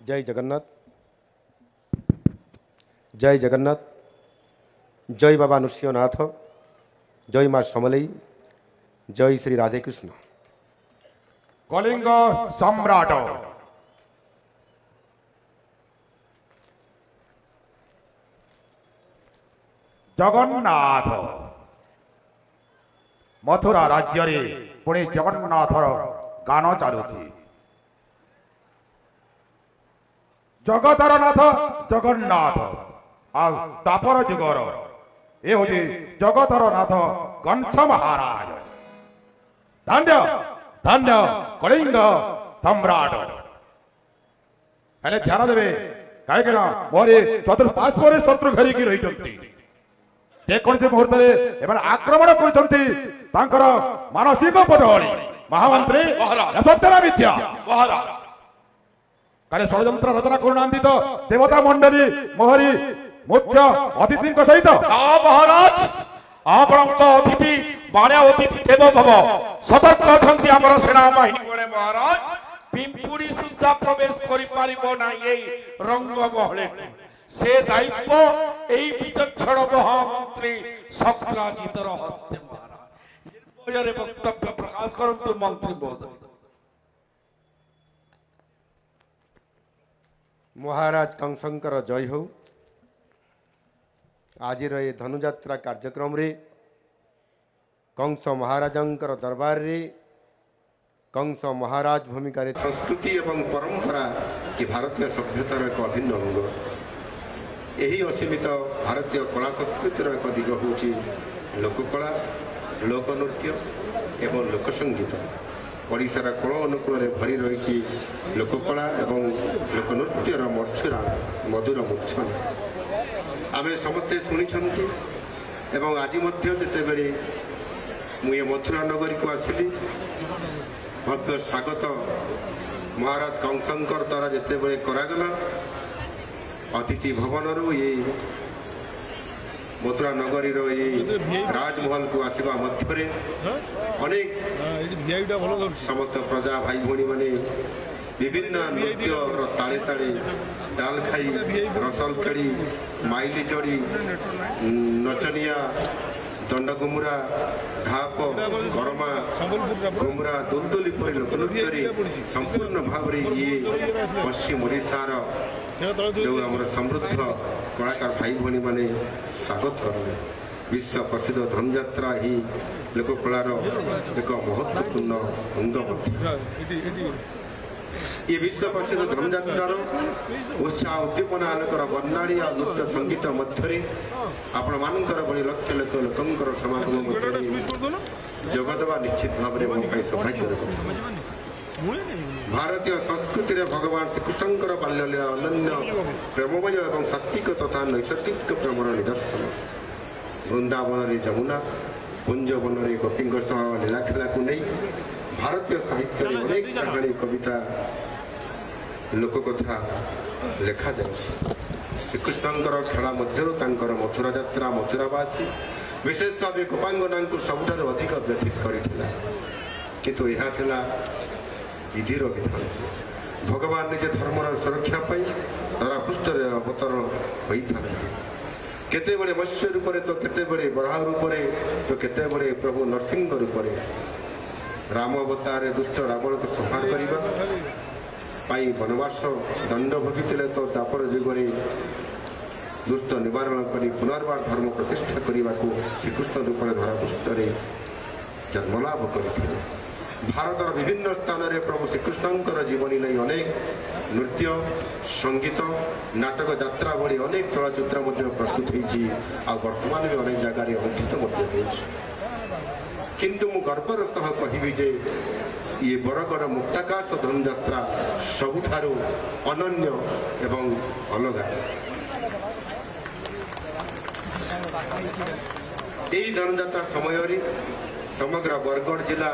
जय जगन्नाथ, जय जगन्नाथ, जय बाबा नृसिंहनाथ, जय माँ समलई, जय श्री राधे कृष्ण। कलिंग सम्राट जगन्नाथ मथुरा राज्य रे पुणे जगन्नाथर गान चलुची। जगतर नाथ जगन्नाथ आ तापर जुगर ए होची जगतर नाथ कंस महाराज। धन्य धन्य कलिंग सम्राट। हेले ध्यान देवे कहीं मोरे चतुर्पार्श्वर शत्रु घेरिकी रही जेकोसी मुहूर्त में आक्रमण कर मानसिक पटहली महामंत्री सत्यना विद्या काले षड्यंत्र रचना करूना तो देवता मंडली मोहरी मुख्य अतिथि सहित महाराज आपण अतिथि बाण्या अतिथि देव भव सतर्क अछंती हमर सेना बाहिनी बळे महाराज पिंपुड़ी सुद्धा प्रवेश करि पारिबो ना एई रंग बहले से दायित्व एई विचक्षण महामंत्री शक्राजितर हस्ते महाराज निर्भୟରେ वक्तव्य प्रकाश करंतु मंत्री महोदय। महाराज कंसंकर जय हो। आज ये धनुयात्रा कार्यक्रम रे कंस महाराजंकर दरबार रे कंस महाराज भूमिका संस्कृति एवं परंपरा कि भारतीय सभ्यतार एक अभिन्न अंग। यही असीमित भारतीय कला संस्कृतिर एक दिग होची लोककला, लोकनृत्य एवं लोकसंगीत। ओडिशार कोण अनुकूल भरी रही लोककला एवं लोकनृत्यर मधुरा मधुर मूर्छन आमे समस्ते शुणी एवं आज जितेबले मुझे मथुरा नगरी को आसिली भव्य स्वागत महाराज कंसंकर द्वारा जितेबले करागला अतिथि भवन रु ये मथुरा नगरी राजमहल को आसवा मध्य अनेक समस्त प्रजा भाई भौणी माने विभिन्न नृत्य ताले ताले डाल खाई रसल खेड़ी माइली चढ़ी नचनिया दंड घुमुरा ढाप गरमा घुमुरा दुलदुली परी लोकनृत्य संपूर्ण भाव ये पश्चिम ओडिशार जो आम समृद्ध कलाकार भाई भौणी माने स्वागत करें। विश्व प्रसिद्ध धनुयात्रा ही लोककलार एक महत्वपूर्ण अंग। ये विश्व प्रसिद्ध धनुयात्रार उत्साह उद्दीपना आलोकर वर्णाली और नृत्य संगीत मध्य आपण मानकर बड़ी लक्ष लक्ष लोकंकर समागम मध्य जोगदवा निश्चित भाव में मो सौभाग्यर कथा। भारतीय संस्कृति रे भगवान श्रीकृष्णकर बाल्यलीला अनन्य प्रेममय और सात्विक तथा नैसर्गिक प्रेमर निदर्शन। वृंदावन रे जमुना कुंजवन रे गोपी लीलाखेला को नहीं भारतीय साहित्य रे अनेक कहानी कविता लोककथा लेखा जाए। श्रीकृष्णकर खेला मध्य मथुरा यात्रा मथुरावासी विशेष भाव गोपांगना को सबुठ अधिक व्यथित करथिला किंतु यह थिला विधिर विधान। भगवान निजे धर्मर सुरक्षा पाई धरापृष्ठ अवतरण होता केते बड़े मत्स्य रूप तो केते बड़े बराह रूप तो केते बड़े प्रभु नरसिंह रूप राम अवतार दुष्ट रावण को संहार करने वनवास दंड भोगी तो दापर जुगे दुष्ट निवारण कर पुनर्बार धर्म प्रतिष्ठा करने को श्रीकृष्ण रूप धरापृष्ठ जन्मलाभ करते। भारतर विभिन्न स्थान रे प्रभु श्रीकृष्णकर जीवनी नहीं अनेक नृत्य संगीत नाटक यात्रा भली अनेक चलचित्र प्रस्तुत होती वर्तमान भी अनेक जगह अनुष्ठित किंतु मु गर्वर सह कहबी जे ये बरगड़ मुक्ताकाश धनुयात्रा सबुठारु अनन्य एवं अलगा। यही धनुयात्रा समय समग्र बरगड़ जिला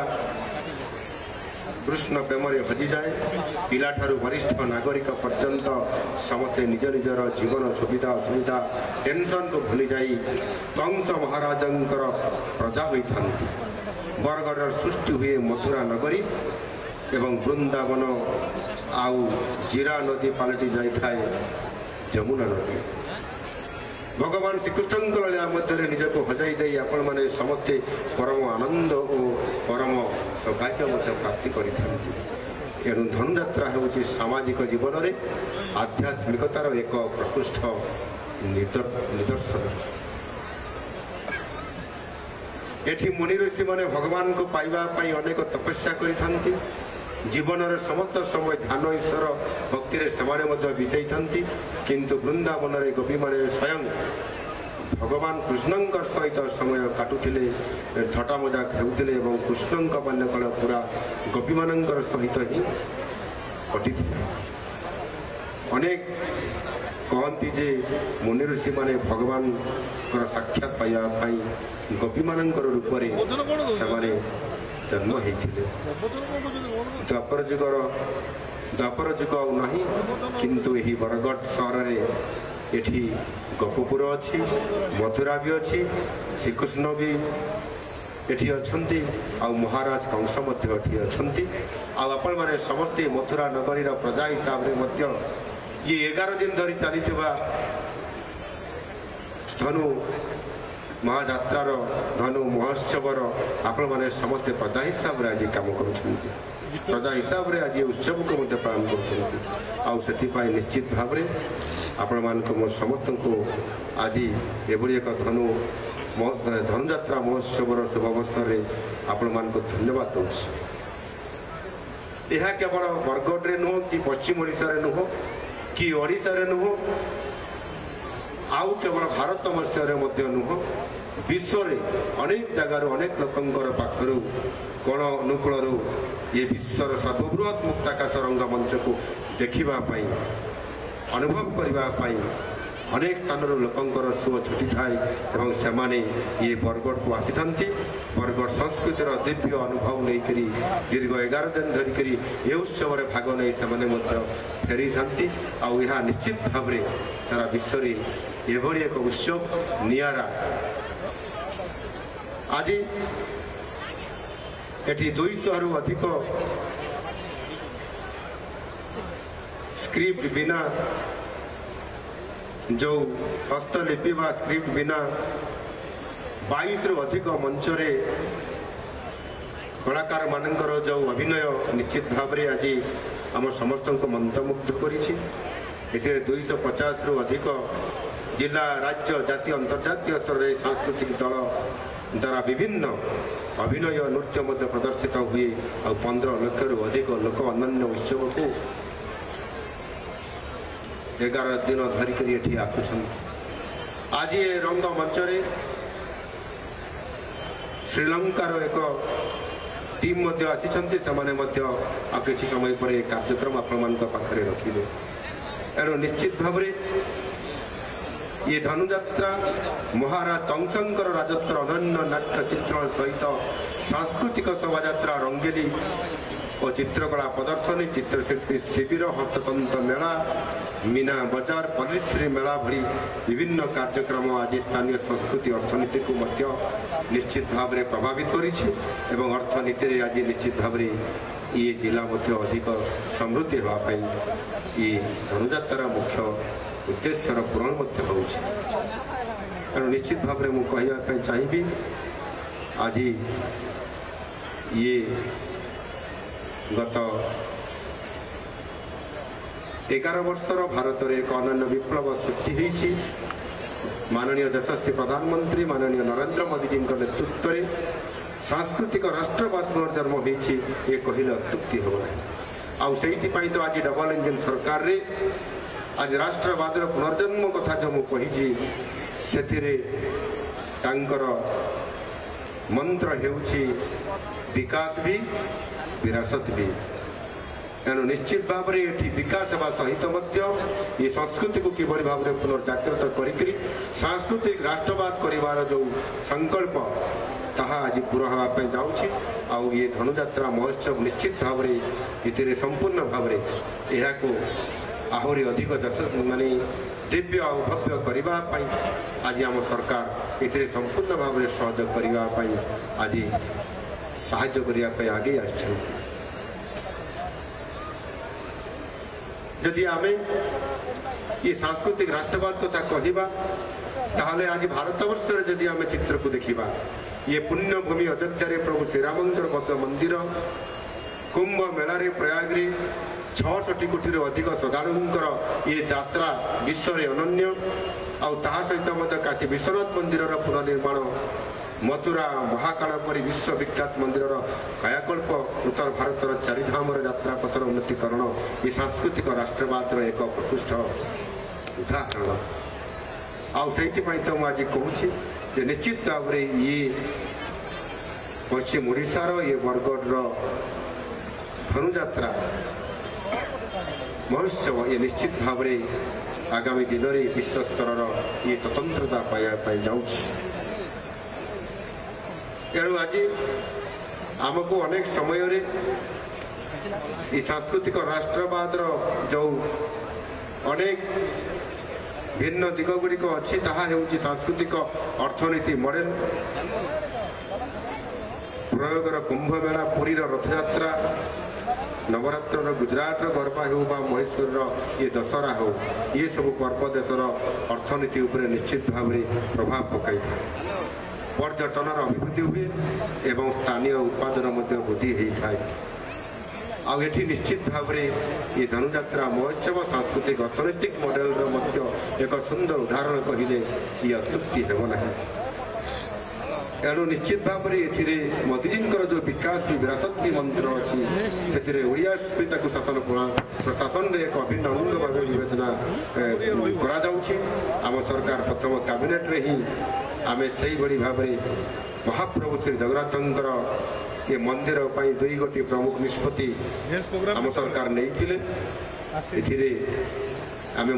कृष्ण प्रेम हजि जाए। पिला ठारू वरिष्ठ नागरिक पर्यंत समस्ते निज निजर जीवन सुविधा असुविधा टेंशन को भूली जाई कंस महाराजंकर प्रजा होता। बरगढ़ सृष्टि हुए मथुरा नगरी ଏବଂ ବୃନ୍ଦାବନ ଆଉ ଜିରା ନଦୀ ପାଲଟି ଯାଇଥାଏ ଯମୁନା ନଦୀ। ଭଗବାନ ଶ୍ରୀକୃଷ୍ଣଙ୍କ ଲୀଳା ମଧ୍ୟରେ ନିଜକୁ ହଜାଇ ଦେଇ ଆପଣମାନେ ସମସ୍ତେ ପରମ ଆନନ୍ଦ ଓ ପରମ ସୌଭାଗ୍ୟ ମଧ୍ୟ ପ୍ରାପ୍ତି କରିଥାନ୍ତି। ଏଣୁ ଧନୁଯାତ୍ରା ହେଉଛି ସାମାଜିକ ଜୀବନରେ ଆଧ୍ୟାତ୍ମିକତାର ଏକ ପ୍ରକୃଷ୍ଟ ନିଦର୍ଶନ। ଏଠି ମୁନି ଋଷିମାନେ ଭଗବାନଙ୍କୁ ପାଇବା ପାଇଁ ଅନେକ ତପସ୍ୟା କରିଥାନ୍ତି। ଜୀବନର ସମସ୍ତ ସମୟ ଧ୍ୟାନ ଈଶ୍ୱର ଭକ୍ତିରେ ସେମାନେ ମଧ୍ୟ ବିତେଇଥାନ୍ତି। କିନ୍ତୁ ବୃନ୍ଦାବନରେ ଗୋପୀମାନେ ସ୍ୱୟଂ ଭଗବାନ କୃଷ୍ଣଙ୍କ ସହିତ ସମୟ କାଟୁଥିଲେ, ଥଟ୍ଟା ମଜାକ ହେଉଥିଲେ ଏବଂ କୃଷ୍ଣଙ୍କ ବାଲ୍ୟକାଳ ପୁରା ଗୋପୀମାନଙ୍କର ସହିତ ହିଁ କଟିଥିଲା। ଅନେକ କହନ୍ତି ଯେ ମୁନି ଋଷିମାନେ ଭଗବାନଙ୍କର ସାକ୍ଷାତ ପାଇବା ପାଇଁ ଗୋପୀମାନଙ୍କର ରୂପରେ ସେମାନେ ଜନ୍ମ ହେଇଥିଲେ। ଦ୍ୱାପର ଯୁଗ ଆଉ ନାହିଁ, କିନ୍ତୁ ଏହି ବରଗଡ଼ ସହରରେ ଏଠି ଗୋପପୁର ଅଛି, ମଥୁରା ବି ଅଛି, ଶ୍ରୀକୃଷ୍ଣ ବି ଏଠି ଅଛନ୍ତି, ଆଉ ମହାରାଜ କଂସ ମଧ୍ୟ ଏଠି ଅଛନ୍ତି। ଆଉ ଆପଣମାନେ ସମସ୍ତେ ମଥୁରା ନଗରୀର ପ୍ରଜା ହିସାବରେ ମଧ୍ୟ ଇଏ 11 ଦିନ ଧରି ଚାଲିଥିବା ଧନୁ ମହାଯାତ୍ରାର ଧନୁ ମହୋତ୍ସବର ଆପଣମାନେ ସମସ୍ତେ ପ୍ରଜା ହିସାବରେ ଆଜି କାମ କରୁଛନ୍ତି, ପ୍ରଜା ହିସାବରେ ଆଜି ଉତ୍ସବକୁ ମଧ୍ୟ ପାଳନ କରୁଛନ୍ତି। ଆଉ ସେଥିପାଇଁ ନିଶ୍ଚିତ ଭାବରେ ଆପଣମାନଙ୍କୁ ମୁଁ ସମସ୍ତଙ୍କୁ ଆଜି ଏଭଳି ଏକ ଧନୁଯାତ୍ରା ମହୋତ୍ସବର ଶୁଭ ଅବସରରେ ଆପଣମାନଙ୍କୁ ଧନ୍ୟବାଦ ଦେଉଛି। ଏହା କେବଳ ବରଗଡ଼ରେ ନୁହଁ କି ପଶ୍ଚିମ ଓଡ଼ିଶାରେ ନୁହଁ କି ଓଡ଼ିଶାରେ ନୁହଁ, ଆଉ କେବଳ ଭାରତ ବର୍ଷରେ ମଧ୍ୟ ନୁହଁ, ବିଶ୍ୱରେ ଅନେକ ଜାଗାରୁ ଅନେକ ଲୋକଙ୍କର ପାଖରୁ କୋଣ ଅନୁକୂଳରୁ ଏ ବିଶ୍ୱର ସର୍ବବୃହତ୍ ମୁକ୍ତାକାଶ ରଙ୍ଗମଞ୍ଚକୁ ଦେଖିବା ପାଇଁ, ଅନୁଭବ କରିବା ପାଇଁ ଅନେକ ସ୍ଥାନରୁ ଲୋକଙ୍କର ସୁଅ ଛୁଟିଥାଏ ଏବଂ ସେମାନେ ଇଏ ବରଗଡ଼କୁ ଆସିଥାନ୍ତି। ବରଗଡ଼ ସଂସ୍କୃତିର ଦିବ୍ୟ ଅନୁଭବ ନେଇକରି ଦୀର୍ଘ 11 ଦିନ ଧରିକରି ଏ ଉତ୍ସବରେ ଭାଗ ନେଇ ସେମାନେ ମଧ୍ୟ ଫେରିଥାନ୍ତି। ଆଉ ଏହା ନିଶ୍ଚିତ ଭାବରେ ସାରା ବିଶ୍ୱରେ ଏଭଳି ଏକ ଉତ୍ସବ ନିଆରା। ଆଜି ଏଠି 200ରୁ ଅଧିକ ସ୍କ୍ରିପ୍ଟ ବିନା, ଯେଉଁ ହସ୍ତଲିପି ବା ସ୍କ୍ରିପ୍ଟ ବିନା 22ରୁ ଅଧିକ ମଞ୍ଚରେ କଳାକାରମାନଙ୍କର ଯେଉଁ ଅଭିନୟ ନିଶ୍ଚିତ ଭାବରେ ଆଜି ଆମ ସମସ୍ତଙ୍କୁ ମନ୍ତ୍ରମୁଗ୍ଧ କରିଛି। ଏଥିରେ 250ରୁ ଅଧିକ ଜିଲ୍ଲା, ରାଜ୍ୟ, ଜାତୀୟ, ଅନ୍ତର୍ଜାତୀୟ ସ୍ତରରେ ସାଂସ୍କୃତିକ ଦଳ ଦ୍ୱାରା ବିଭିନ୍ନ ଅଭିନୟ ନୃତ୍ୟ ମଧ୍ୟ ପ୍ରଦର୍ଶିତ ହୁଏ। ଆଉ 15 ଲକ୍ଷରୁ ଅଧିକ ଲୋକ ଅନନ୍ୟ ଉତ୍ସବକୁ 11 ଦିନ ଧରିକରି ଏଠି ଆସୁଛନ୍ତି। ଆଜି ଏ ରଙ୍ଗମଞ୍ଚରେ ଶ୍ରୀଲଙ୍କାର ଏକ ଟିମ୍ ମଧ୍ୟ ଆସିଛନ୍ତି। ସେମାନେ ମଧ୍ୟ ଆଉ କିଛି ସମୟ ପରେ କାର୍ଯ୍ୟକ୍ରମ ଆପଣମାନଙ୍କ ପାଖରେ ରଖିବେ। ଏଣୁ ନିଶ୍ଚିତ ଭାବରେ ये धनुଯାତ୍ରା महाराज कंसंकर राजत्वर अनन्य नाट्य चित्रण सहित सांस्कृतिक शोभायात्रा रंगेली और चित्रकला प्रदर्शनी, चित्रशिल्पी शिविर, हस्ततंत्र मेला, मीना बजार, पल्लीश्री मेला भली विभिन्न कार्यक्रम आज स्थानीय संस्कृति अर्थनीति को मध्य निश्चित भाव में प्रभावित करिछि एवं अर्थनीति रे आज निश्चित भाव में ये जिला मध्य अधिक समृद्धि होगा पाई ये धनुଯାତ୍ରା मुख्य उद्देश्य पूरण हो निश्चित भाव में मुझे चाहिए आज ये गत 11 वर्षर भारत में एक अनन्य विप्लव सृष्टि होती। माननीय यशस्वी प्रधानमंत्री माननीय नरेंद्र मोदी जी नेतृत्व में सांस्कृतिक राष्ट्रवाद पुनर्जन्म होती ये कहले अत्युक्ति हम ना। आउ से तो आज डबल इंजन सरकार रे आज राष्ट्रवाद पुनर्जन्म कथा जो मुझे से मंत्र हेउछि विकास भी विरासत भी। तेणु निश्चित भाव में ये विकास होगा सहित ये संस्कृति को किभली भाव में पुनर्जागृत करी सांस्कृतिक राष्ट्रवाद करिवार जो संकल्प ताहा आज पूरा होगापी जाऊँगी। आउ ये धनुଯାତ୍ରା महोत्सव निश्चित भाव में ये संपूर्ण भाव में यह आहरी अधिक माने दिव्य और भव्य करने आज आम सरकार ये संपूर्ण भाव में सहयोग करने आज साहाय्य करने आगे যদি আমি এই সাংস্কৃতিক রাষ্ট্রবাদ কথা কহিবা তাহলে আজ ভারতবর্ষের যদি আমি চিত্রକୁ ଦେଖିବା ইয়ে পুণ্যভূমি অযোধ্যারে প্রভু শ্রীরামঙ্কর বদ্ধ মন্দির কুম্ভ মেলারে প্রয়াগরে ৬০০ কোটিরু অধিক শ্রদ্ধাଳୁଙ୍କର ইয়ে যাত্রা বিশ্বরে ଅନନ୍ୟ ଆଉ ତାହା ସହିତ ମଧ୍ୟ କାଶୀ ବିଶ୍ୱନାଥ ମନ୍ଦିରର ପୁନର୍ନିର୍ମାଣ ମଥୁରା ମହାକାଳ ପରି ବିଶ୍ୱବିଖ୍ୟାତ ମନ୍ଦିରର କାୟାକଳ୍ପ ଉତ୍ତର ଭାରତର ଚାରିଧାମର ଯାତ୍ରା ପଥର ଉନ୍ନତିକରଣ ଏ ସାଂସ୍କୃତିକ ରାଷ୍ଟ୍ରବାଦର ଏକ ପ୍ରକୃଷ୍ଟ ଉଦାହରଣ। ଆଉ ସେଇଥିପାଇଁ ତ ମୁଁ ଆଜି କହୁଛି ଯେ ନିଶ୍ଚିତ ଭାବରେ ଇଏ ପଶ୍ଚିମ ଓଡ଼ିଶାର ଇଏ ବରଗଡ଼ର ଧନୁଯାତ୍ରା ମହୋତ୍ସବ ଇଏ ନିଶ୍ଚିତ ଭାବରେ ଆଗାମୀ ଦିନରେ ବିଶ୍ୱସ୍ତରର ଇଏ ସ୍ୱତନ୍ତ୍ରତା ପାଇବା ପାଇଁ ଯାଉଛି। ତେଣୁ ଆଜି ଆମକୁ ଅନେକ ସମୟରେ এই সাংস্কৃতিক রাষ্ট্রবাদর যে অনেক ভিন্ন দিগ গুড়িক অছি তাহা হেউচি সাংস্কৃতিক অর্থনীতি মডেল প্রয়োগর কুম্ভমেলা পুরীর রথযাত্রা নবরাত্রর গুজরাটর গর্বা হেউ বা মহেশ্বরর ইয়ে দশহরা হেউ ইয়ে সবু পর্ব দেশর অর্থনীতি উপরে নিশ্চিত ভাবে প্রভাব পকাই পর্যটনর অভিবৃদ্ধি হুয়ে এবং স্থানীয় উৎপাদন মধ্যে বৃদ্ধি হয়ে থাকে। ଆଉ ଏଠି ନିଶ୍ଚିତ ଭାବରେ ଏ ଧନୁଯାତ୍ରା ମହୋତ୍ସବ ସାଂସ୍କୃତିକ ଅର୍ଥନୈତିକ ମଡେଲର ମଧ୍ୟ ଏକ ସୁନ୍ଦର ଉଦାହରଣ କହିଲେ ଇଏ ଅତ୍ୟୁକ୍ତି ହେବ ନାହିଁ। ତେଣୁ ନିଶ୍ଚିତ ଭାବରେ ଏଥିରେ ମୋଦିଜୀଙ୍କର ଯେଉଁ ବିକାଶ ବିରାସତ ବି ମନ୍ତ୍ର ଅଛି ସେଥିରେ ଓଡ଼ିଆ ସ୍ମିତାକୁ ପ୍ରଶାସନରେ ଏକ ଅଭିନ୍ନ ଅଙ୍ଗ ଭାବେ ବିବେଚନା କରାଯାଉଛି। ଆମ ସରକାର ପ୍ରଥମ କ୍ୟାବିନେଟରେ ହିଁ ଆମେ ସେଇଭଳି ଭାବରେ ମହାପ୍ରଭୁ ଶ୍ରୀ ଜଗନ୍ନାଥଙ୍କର ଏ ମନ୍ଦିର ପାଇଁ 2 ଗୋଟି ପ୍ରମୁଖ ନିଷ୍ପତ୍ତି ଆମ ସରକାର ନେଇଥିଲେ। ଏଥିରେ ଆମେ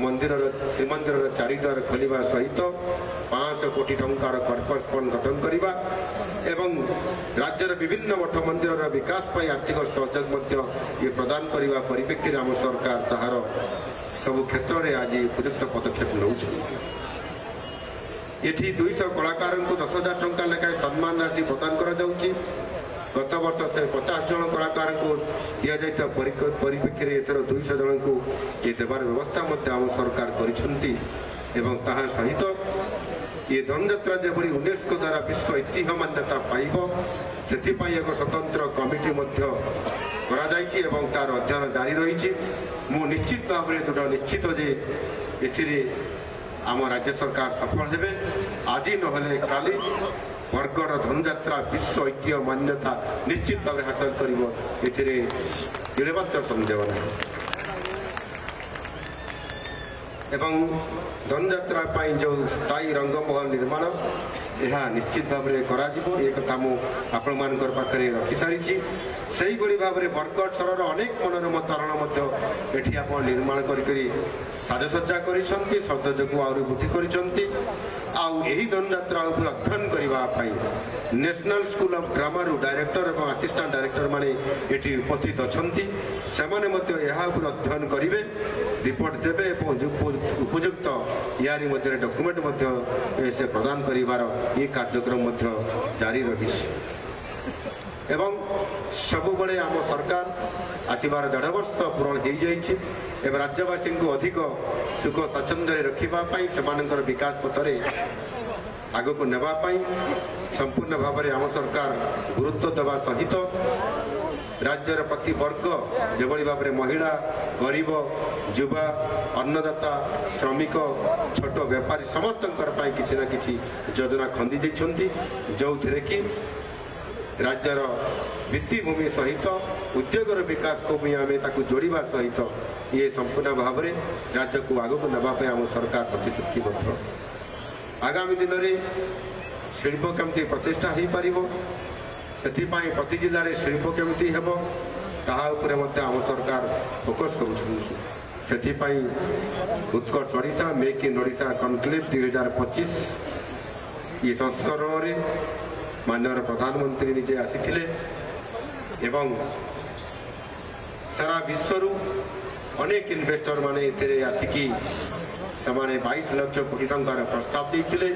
ଶ୍ରୀମନ୍ଦିରର ଚାରିଦ୍ୱାର ଖୋଲିବା ସହିତ 500 କୋଟି ଟଙ୍କାର କର୍ପୋରେଟ୍ ଫଣ୍ଡ ଗଠନ କରିବା ଏବଂ ରାଜ୍ୟର ବିଭିନ୍ନ ମଠ ମନ୍ଦିରର ବିକାଶ ପାଇଁ ଆର୍ଥିକ ସହଯୋଗ ମଧ୍ୟ ଇଏ ପ୍ରଦାନ କରିବା ପରିପ୍ରେକ୍ଷୀରେ ଆମ ସରକାର ତାହାର ସବୁ କ୍ଷେତ୍ରରେ ଆଜି ଉପଯୁକ୍ତ ପଦକ୍ଷେପ ନେଉଛନ୍ତି। ଏଠି 200 କଳାକାରଙ୍କୁ 10,000 ଟଙ୍କା ଲେଖାଏଁ ସମ୍ମାନ ରାଶି ପ୍ରଦାନ କରାଯାଉଛି। ଗତ ବର୍ଷ ସେ 50 ଜଣ କଳାକାରଙ୍କୁ ଦିଆଯାଇଥିବା ପରିପ୍ରେକ୍ଷୀରେ ଏଥର 200 ଜଣଙ୍କୁ ଏ ଦେବାର ବ୍ୟବସ୍ଥା ମଧ୍ୟ ଆମ ସରକାର କରିଛନ୍ତି ଏବଂ ତାହା ସହିତ ଏ ଧନୁଯାତ୍ରା ଯେଭଳି ୟୁନେସ୍କୋ ଦ୍ୱାରା ବିଶ୍ୱ ଐତିହ୍ୟ ମାନ୍ୟତା ପାଇବ ସେଥିପାଇଁ ଏକ ସ୍ୱତନ୍ତ୍ର କମିଟି ମଧ୍ୟ କରାଯାଇଛି ଏବଂ ତାର ଅଧ୍ୟୟନ ଜାରି ରହିଛି। ମୁଁ ନିଶ୍ଚିତ ଭାବରେ ଦୃଢ଼ ନିଶ୍ଚିତ ଯେ ଏଥିରେ ଆମ ରାଜ୍ୟ ସରକାର ସଫଳ ହେବେ। ଆଜି ନହେଲେ କାଲି ବରଗଡ଼ ଧନୁଯାତ୍ରା ବିଶ୍ୱ ଐତିହ୍ୟ ମାନ୍ୟତା ନିଶ୍ଚିତ ଭାବରେ ହାସଲ କରିବ, ଏଥିରେ ବିଳମ୍ବର ସନ୍ଦେହ ନାହିଁ। ଏବଂ ଧନୁଯାତ୍ରା ପାଇଁ ଯେଉଁ ସ୍ଥାୟୀ ରଙ୍ଗମହଲ ନିର୍ମାଣ ଏହା ନିଶ୍ଚିତ ଭାବରେ କରାଯିବ ଏ କଥା ମୁଁ ଆପଣମାନଙ୍କର ପାଖରେ ରଖିସାରିଛି। ସେହିଭଳି ଭାବରେ ବରଗଡ଼ ସହରର ଅନେକ ମନୋରମ ତୋରଣ ମଧ୍ୟ ଏଠି ଆପଣ ନିର୍ମାଣ କରିକରି ସାଜସଜ୍ଜା କରିଛନ୍ତି, ସୌନ୍ଦର୍ଯ୍ୟକୁ ଆହୁରି ବୃଦ୍ଧି କରିଛନ୍ତି। ଆଉ ଏହି ଧନୁଯାତ୍ରା ଉପରେ ଅଧ୍ୟୟନ କରିବା ପାଇଁ ନ୍ୟାସନାଲ ସ୍କୁଲ ଅଫ୍ ଡ୍ରାମାରୁ ଡାଇରେକ୍ଟର ଏବଂ ଆସିଷ୍ଟାଣ୍ଟ ଡାଇରେକ୍ଟର ମାନେ ଏଠି ଉପସ୍ଥିତ ଅଛନ୍ତି। ସେମାନେ ମଧ୍ୟ ଏହା ଉପରେ ଅଧ୍ୟୟନ କରିବେ, ରିପୋର୍ଟ ଦେବେ ଏବଂ ଉପଯୁକ୍ତ ୟାରି ମଧ୍ୟରେ ଡକୁମେଣ୍ଟ ମଧ୍ୟ ସେ ପ୍ରଦାନ କରିବାର ଏ କାର୍ଯ୍ୟକ୍ରମ ମଧ୍ୟ ଜାରି ରହିଛି। ଏବଂ ସବୁବେଳେ ଆମ ସରକାର ଆସିବାର 1.5 ବର୍ଷ ପୂରଣ ହୋଇଯାଇଛି ଏବଂ ରାଜ୍ୟବାସୀଙ୍କୁ ଅଧିକ ସୁଖ ସ୍ୱାଚ୍ଛନ୍ଦ୍ୟରେ ରଖିବା ପାଇଁ ସେମାନଙ୍କର ବିକାଶ ପଥରେ ଆଗକୁ ନେବା ପାଇଁ ସମ୍ପୂର୍ଣ୍ଣ ଭାବରେ ଆମ ସରକାର ଗୁରୁତ୍ୱ ଦେବା ସହିତ ରାଜ୍ୟର ପ୍ରତି ବର୍ଗ ଯେଭଳି ଭାବରେ ମହିଳା, ଗରିବ, ଯୁବା, ଅନ୍ନଦାତା, ଶ୍ରମିକ, ଛୋଟ ବେପାରୀ ସମସ୍ତଙ୍କର ପାଇଁ କିଛି ନା କିଛି ଯୋଜନା ଖଞ୍ଜି ଦେଇଛନ୍ତି, ଯେଉଁଥିରେ କି ରାଜ୍ୟର ଭିତ୍ତିଭୂମି ସହିତ ଉଦ୍ୟୋଗର ବିକାଶକୁ ବି ଆମେ ତାକୁ ଯୋଡ଼ିବା ସହିତ ଇଏ ସମ୍ପୂର୍ଣ୍ଣ ଭାବରେ ରାଜ୍ୟକୁ ଆଗକୁ ନେବା ପାଇଁ ଆମ ସରକାର ପ୍ରତିଶ୍ରୁତିବଦ୍ଧ। ଆଗାମୀ ଦିନରେ ଶିଳ୍ପ କେମିତି ପ୍ରତିଷ୍ଠା ହୋଇପାରିବ ସେଥିପାଇଁ ପ୍ରତି ଜିଲ୍ଲାରେ ଶିଳ୍ପ କେମିତି ହେବ ତାହା ଉପରେ ମଧ୍ୟ ଆମ ସରକାର ଫୋକସ୍ କରୁଛନ୍ତି। ସେଥିପାଇଁ Utkarsh Odisha make in Odisha conclave 2025 ଏ ସଂସ୍କରଣରେ ମାନ୍ୟବର ପ୍ରଧାନମନ୍ତ୍ରୀ ନିଜେ ଆସିଥିଲେ ଏବଂ ସାରା ବିଶ୍ୱରୁ ଅନେକ ଇନଭେଷ୍ଟର ମାନେ ଏଥିରେ ଆସିକି ସେମାନେ 22 ଲକ୍ଷ କୋଟି ଟଙ୍କାର ପ୍ରସ୍ତାବ ଦେଇଥିଲେ।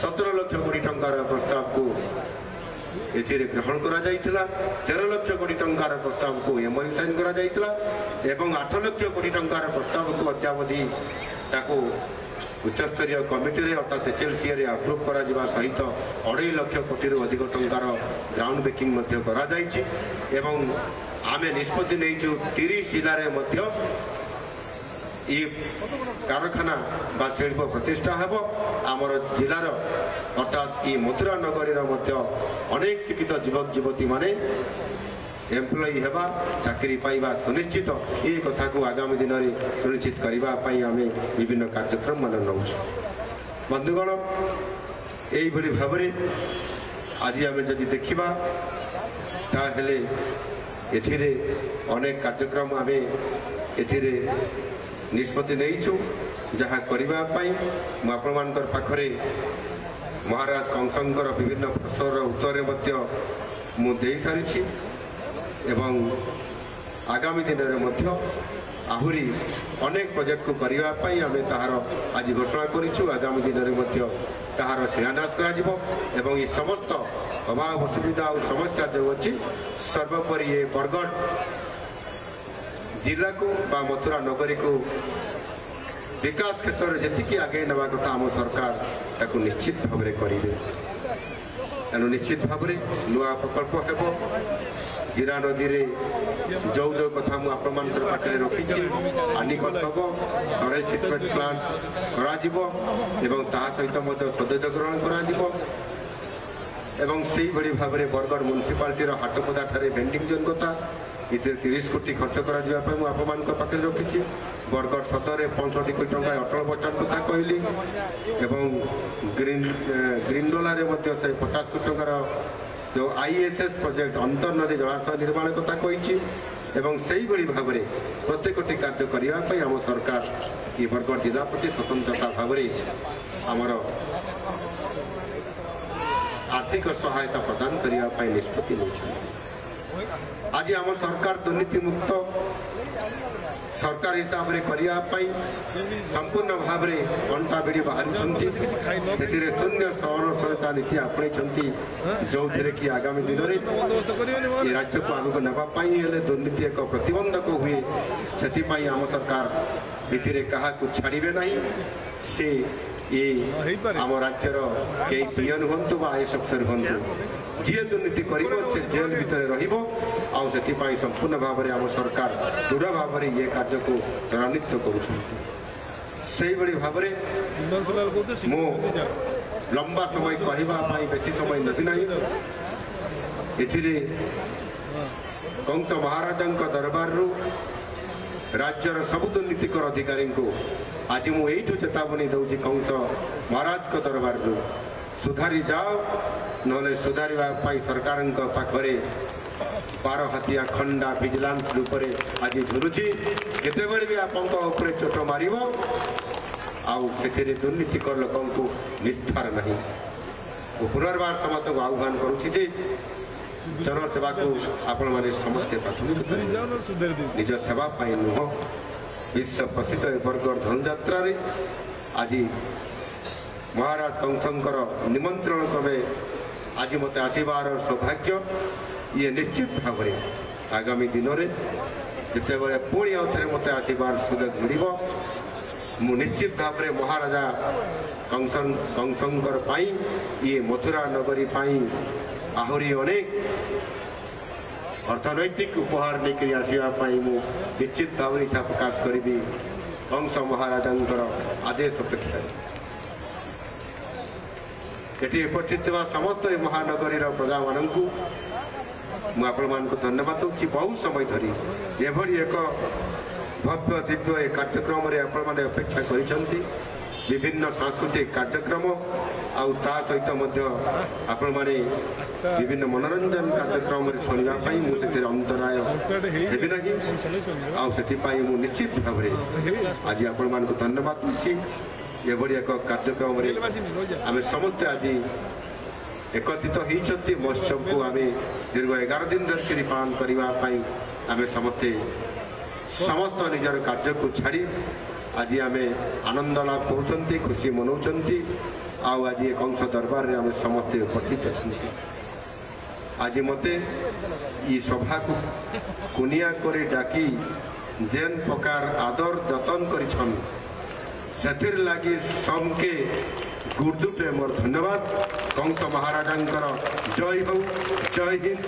17 ଲକ୍ଷ କୋଟି ଟଙ୍କାର ପ୍ରସ୍ତାବକୁ ଏଥିରେ ଗ୍ରହଣ କରାଯାଇଥିଲା। 13 ଲକ୍ଷ କୋଟି ଟଙ୍କାର ପ୍ରସ୍ତାବକୁ ଏମଓୟୁ ସାଇନ୍ କରାଯାଇଥିଲା ଏବଂ 8 ଲକ୍ଷ କୋଟି ଟଙ୍କାର ପ୍ରସ୍ତାବକୁ ଅଦ୍ୟାବଧି ତାକୁ ଉଚ୍ଚସ୍ତରୀୟ କମିଟିରେ ଅର୍ଥାତ୍ HLCରେ ଆପ୍ରୁଭ୍ କରାଯିବା ସହିତ 2.5 ଲକ୍ଷ କୋଟିରୁ ଅଧିକ ଟଙ୍କାର ଗ୍ରାଉଣ୍ଡ ବ୍ରେକିଂ ମଧ୍ୟ କରାଯାଇଛି ଏବଂ ଆମେ ନିଷ୍ପତ୍ତି ନେଇଛୁ 30 ଜିଲ୍ଲାରେ ମଧ୍ୟ ଏ କାରଖାନା ବା ଶିଳ୍ପ ପ୍ରତିଷ୍ଠା ହେବ। ଆମର ଜିଲ୍ଲାର ଅର୍ଥାତ୍ ଏ ମଥୁରା ନଗରୀର ମଧ୍ୟ ଅନେକ ଶିକ୍ଷିତ ଯୁବକ ଯୁବତୀମାନେ ଏମ୍ପ୍ଲୟି ହେବା ଚାକିରି ପାଇବା ସୁନିଶ୍ଚିତ ଏ କଥାକୁ ଆଗାମୀ ଦିନରେ ସୁନିଶ୍ଚିତ କରିବା ପାଇଁ ଆମେ ବିଭିନ୍ନ କାର୍ଯ୍ୟକ୍ରମ ମାନ ନେଉଛୁ। ବନ୍ଧୁଗଣ, ଏଇଭଳି ଭାବରେ ଆଜି ଆମେ ଯଦି ଦେଖିବା ତାହେଲେ ଏଥିରେ ଅନେକ କାର୍ଯ୍ୟକ୍ରମ ଆମେ ଏଥିରେ ନିଷ୍ପତ୍ତି ନେଇଛୁ ଯାହା କରିବା ପାଇଁ ମୁଁ ଆପଣମାନଙ୍କର ପାଖରେ ମହାରାଜ କଂସଙ୍କର ବିଭିନ୍ନ ପ୍ରଶ୍ନର ଉତ୍ତରରେ ମଧ୍ୟ ମୁଁ ଦେଇସାରିଛି ଏବଂ ଆଗାମୀ ଦିନରେ ମଧ୍ୟ ଆହୁରି ଅନେକ ପ୍ରୋଜେକ୍ଟକୁ କରିବା ପାଇଁ ଆମେ ତାହାର ଆଜି ଘୋଷଣା କରିଛୁ। ଆଗାମୀ ଦିନରେ ମଧ୍ୟ ତାହାର ଶିଳାନ୍ୟାସ କରାଯିବ ଏବଂ ଏ ସମସ୍ତ ଅଭାବ ଅସୁବିଧା ଆଉ ସମସ୍ୟା ଯେଉଁ ଅଛି ସର୍ବୋପରି ଏ ବରଗଡ଼ ଜିଲ୍ଲାକୁ ବା ମଥୁରା ନଗରୀକୁ ବିକାଶ କ୍ଷେତ୍ରରେ ଯେତିକି ଆଗେଇ ନେବା କଥା ଆମ ସରକାର ତାକୁ ନିଶ୍ଚିତ ଭାବରେ କରିବେ। ତେଣୁ ନିଶ୍ଚିତ ଭାବରେ ନୂଆ ପ୍ରକଳ୍ପ ହେବ। ଜିରା ନଦୀରେ ଯେଉଁ କଥା ମୁଁ ଆପଣମାନଙ୍କର ପାଖରେ ରଖିଛି, ଆନିକଟ ହେବ, ସରେଜ ଟ୍ରିଟମେଣ୍ଟ ପ୍ଲାଣ୍ଟ କରାଯିବ ଏବଂ ତାହା ସହିତ ମଧ୍ୟ ସଦସ୍ୟ ଗ୍ରହଣ କରାଯିବ ଏବଂ ସେଇଭଳି ଭାବରେ ବରଗଡ଼ ମ୍ୟୁନିସିପାଲିଟିର ହାଟପଦାଠାରେ ଭେଣ୍ଡିଂ ଜୋନ୍ କଥା ଏଥିରେ 30 କୋଟି ଖର୍ଚ୍ଚ କରାଯିବା ପାଇଁ ମୁଁ ଆପଣମାନଙ୍କ ପାଖରେ ରଖିଛି। ବରଗଡ଼ ସଦରରେ 65 କୋଟି ଟଙ୍କାର ଅଟଳ ବସଷ୍ଟାଣ୍ଡ କଥା କହିଲି ଏବଂ ଗ୍ରିଣ୍ଡୋଲାରେ ମଧ୍ୟ ସେ 50 କୋଟି ଟଙ୍କାର ଯେଉଁ ISS ପ୍ରୋଜେକ୍ଟ ଅନ୍ତର୍ନଦୀ ଜଳାଶୟ ନିର୍ମାଣ କଥା କହିଛି ଏବଂ ସେଇଭଳି ଭାବରେ ପ୍ରତ୍ୟେକଟି କାର୍ଯ୍ୟ କରିବା ପାଇଁ ଆମ ସରକାର ଏ ବରଗଡ଼ ଜିଲ୍ଲା ପ୍ରତି ସ୍ୱତନ୍ତ୍ରତା ଭାବରେ ଆମର ଆର୍ଥିକ ସହାୟତା ପ୍ରଦାନ କରିବା ପାଇଁ ନିଷ୍ପତ୍ତି ନେଇଛନ୍ତି। ଆଜି ଆମ ସରକାର ଦୁର୍ନୀତି ମୁକ୍ତ ସରକାର ହିସାବରେ କରିବା ପାଇଁ ସମ୍ପୂର୍ଣ୍ଣ ଭାବରେ ଅଣ୍ଟା ଭିଡ଼ି ବାହାରିଛନ୍ତି। ସେଥିରେ ଶୂନ୍ୟ ସହନଶୀଳତା ନୀତି ଆପଣେଇଛନ୍ତି ଯେଉଁଥିରେ କି ଆଗାମୀ ଦିନରେ ଏ ରାଜ୍ୟକୁ ଆଗକୁ ନେବା ପାଇଁ ହେଲେ ଦୁର୍ନୀତି ଏକ ପ୍ରତିବନ୍ଧକ ହୁଏ। ସେଥିପାଇଁ ଆମ ସରକାର ଏଥିରେ କାହାକୁ ଛାଡ଼ିବେ ନାହିଁ। ସେ ଏ ଆମ ରାଜ୍ୟର କେହି ପିଅନ ହୁଅନ୍ତୁ ବା IAS ଅଫିସର ହୁଅନ୍ତୁ, ଯିଏ ଦୁର୍ନୀତି କରିବ ସେ ଜେଲ ଭିତରେ ରହିବ। ଆଉ ସେଥିପାଇଁ ସମ୍ପୂର୍ଣ୍ଣ ଭାବରେ ଆମ ସରକାର ଦୃଢ଼ ଭାବରେ ଏ କାର୍ଯ୍ୟକୁ ତ୍ୱରାନ୍ୱିତ କରୁଛନ୍ତି। ସେଇଭଳି ଭାବରେ ମୁଁ ଲମ୍ବା ସମୟ କହିବା ପାଇଁ ବେଶୀ ସମୟ ନେବି ନାହିଁ। ଏଥିରେ କଂସ ମହାରାଜାଙ୍କ ଦରବାରରୁ ରାଜ୍ୟର ସବୁ ଦୁର୍ନୀତିକର ଅଧିକାରୀଙ୍କୁ ଆଜି ମୁଁ ଏଇଠୁ ଚେତାବନୀ ଦେଉଛି, କଂସ ମହାରାଜଙ୍କ ଦରବାରରୁ ସୁଧାରି ଯାଅ, ନହେଲେ ସୁଧାରିବା ପାଇଁ ସରକାରଙ୍କ ପାଖରେ 12 ହାତିଆ ଖଣ୍ଡା ଭିଜିଲାନ୍ସ ରୂପରେ ଆଜି ଝୁଲୁଛି। କେତେବେଳେ ବି ଆପଣଙ୍କ ଉପରେ ଚୋଟ ମାରିବ ଆଉ ସେଥିରେ ଦୁର୍ନୀତିକର ଲୋକଙ୍କୁ ନିସ୍ତାର ନାହିଁ। ମୁଁ ପୁନର୍ବାର ସମସ୍ତଙ୍କୁ ଆହ୍ୱାନ କରୁଛି ଯେ ଜନସେବାକୁ ଆପଣମାନେ ସମସ୍ତେ ପ୍ରାଥମିକତା ନିଜ ସେବା ପାଇଁ ନୁହଁ। ବିଶ୍ୱ ପ୍ରସିଦ୍ଧ ଏ ବରଗଡ଼ ଧନୁଯାତ୍ରାରେ ଆଜି ମହାରାଜ କଂସଙ୍କର ନିମନ୍ତ୍ରଣ କ୍ରମେ ଆଜି ମୋତେ ଆସିବାର ସୌଭାଗ୍ୟ। ଇଏ ନିଶ୍ଚିତ ଭାବରେ ଆଗାମୀ ଦିନରେ ଯେତେବେଳେ ପୁଣି ଆଉ ଥରେ ମୋତେ ଆସିବାର ସୁଯୋଗ ମିଳିବ, ମୁଁ ନିଶ୍ଚିତ ଭାବରେ ମହାରାଜା କଂସଙ୍କର ପାଇଁ ଇଏ ମଥୁରା ନଗରୀ ପାଇଁ ଆହୁରି ଅନେକ ଅର୍ଥନୈତିକ ଉପହାର ନେଇକରି ଆସିବା ପାଇଁ ମୁଁ ନିଶ୍ଚିତ ଭାବରେ ଇଚ୍ଛା ପ୍ରକାଶ କରିବି। କଂସ ମହାରାଜାଙ୍କର ଆଦେଶ ଅପେକ୍ଷାରେ ଏଠି ଉପସ୍ଥିତ ଥିବା ସମସ୍ତ ଏ ମହାନଗରୀର ପ୍ରଜାମାନଙ୍କୁ ମୁଁ ଆପଣମାନଙ୍କୁ ଧନ୍ୟବାଦ ଦେଉଛି। ବହୁ ସମୟ ଧରି ଏଭଳି ଏକ ଭବ୍ୟ ଦିବ୍ୟ ଏ କାର୍ଯ୍ୟକ୍ରମରେ ଆପଣମାନେ ଅପେକ୍ଷା କରିଛନ୍ତି। ବିଭିନ୍ନ ସାଂସ୍କୃତିକ କାର୍ଯ୍ୟକ୍ରମ ଆଉ ତା ସହିତ ମଧ୍ୟ ଆପଣମାନେ ବିଭିନ୍ନ ମନୋରଞ୍ଜନ କାର୍ଯ୍ୟକ୍ରମରେ ଶୁଣିବା ପାଇଁ ମୁଁ ସେଥିରେ ଅନ୍ତରାୟ ହେବି ନାହିଁ। ଆଉ ସେଥିପାଇଁ ମୁଁ ନିଶ୍ଚିତ ଭାବରେ ଆଜି ଆପଣମାନଙ୍କୁ ଧନ୍ୟବାଦ ଦେଉଛି। ଏଭଳି ଏକ କାର୍ଯ୍ୟକ୍ରମରେ ଆମେ ସମସ୍ତେ ଆଜି ଏକତ୍ରିତ ହୋଇଛନ୍ତି। ମହୋତ୍ସବକୁ ଆମେ ଦୀର୍ଘ 11 ଦିନ ଧରିକରି ପାଳନ କରିବା ପାଇଁ ଆମେ ସମସ୍ତେ ସମସ୍ତ ନିଜର କାର୍ଯ୍ୟକୁ ଛାଡ଼ି ଆଜି ଆମେ ଆନନ୍ଦ ଲାଭ କରୁଛନ୍ତି, ଖୁସି ମନାଉଛନ୍ତି। ଆଉ ଆଜି ଏ କଂସ ଦରବାରରେ ଆମେ ସମସ୍ତେ ଉପସ୍ଥିତ ଅଛନ୍ତି। आज मते ये सभा को कुनिया करी डाकी जेन प्रकार आदर जतन करिछन सेथिर लागी समके गुर्दुटे मोर धन्यवाद। कंस महाराजांकर जय हो, जय हिंद।